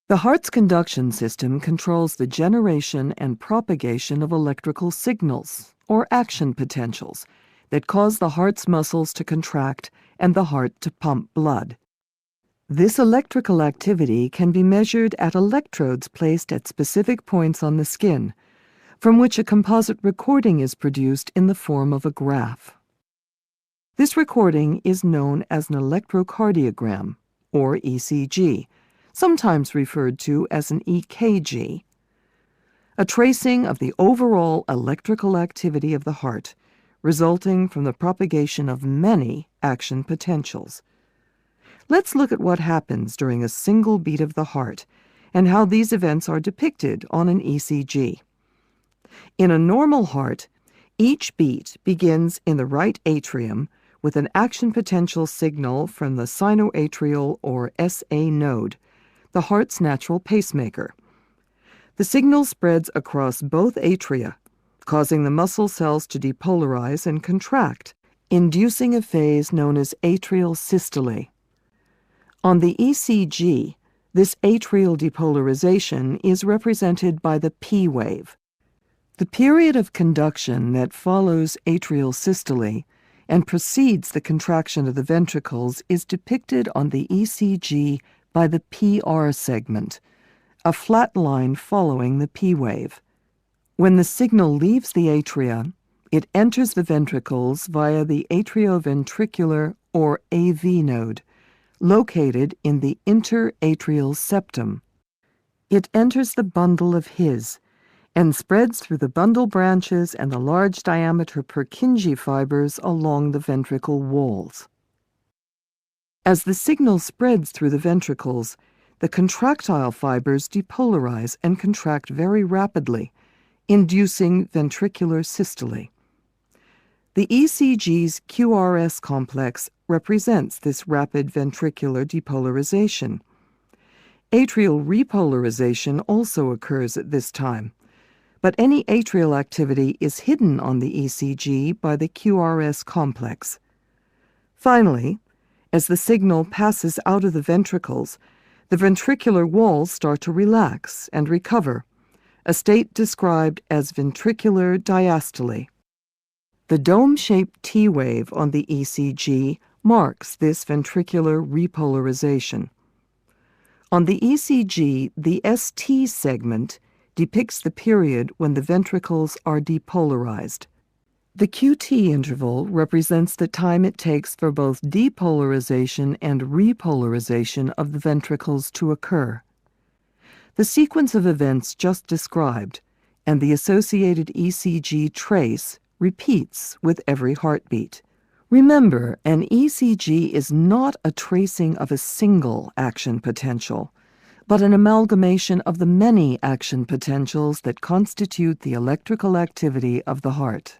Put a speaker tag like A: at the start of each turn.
A: The heart's conduction system controls the generation and propagation of electrical signals, or action potentials, that cause the heart's muscles to contract and the heart to pump blood. This electrical activity can be measured at electrodes placed at specific points on the skin, from which a composite recording is produced in the form of a graph. This recording is known as an electrocardiogram, or ECG, sometimes referred to as an EKG. A tracing of the overall electrical activity of the heart, resulting from the propagation of many action potentials. Let's look at what happens during a single beat of the heart and how these events are depicted on an ECG. In a normal heart, each beat begins in the right atrium with an action potential signal from the sinoatrial or SA node, the heart's natural pacemaker. The signal spreads across both atria, causing the muscle cells to depolarize and contract, inducing a phase known as atrial systole. On the ECG, this atrial depolarization is represented by the P wave. The period of conduction that follows atrial systole and precedes the contraction of the ventricles is depicted on the ECG by the PR segment, a flat line following the P wave. When the signal leaves the atria, it enters the ventricles via the atrioventricular or AV node, located in the interatrial septum. It enters the bundle of His and spreads through the bundle branches and the large diameter Purkinje fibers along the ventricle walls. As the signal spreads through the ventricles, the contractile fibers depolarize and contract very rapidly, inducing ventricular systole. The ECG's QRS complex represents this rapid ventricular depolarization. Atrial repolarization also occurs at this time, but any atrial activity is hidden on the ECG by the QRS complex. Finally, as the signal passes out of the ventricles, the ventricular walls start to relax and recover, a state described as ventricular diastole. The dome-shaped T wave on the ECG marks this ventricular repolarization. On the ECG, the ST segment depicts the period when the ventricles are depolarized. The QT interval represents the time it takes for both depolarization and repolarization of the ventricles to occur. The sequence of events just described and the associated ECG trace repeats with every heartbeat. Remember, an ECG is not a tracing of a single action potential, but an amalgamation of the many action potentials that constitute the electrical activity of the heart.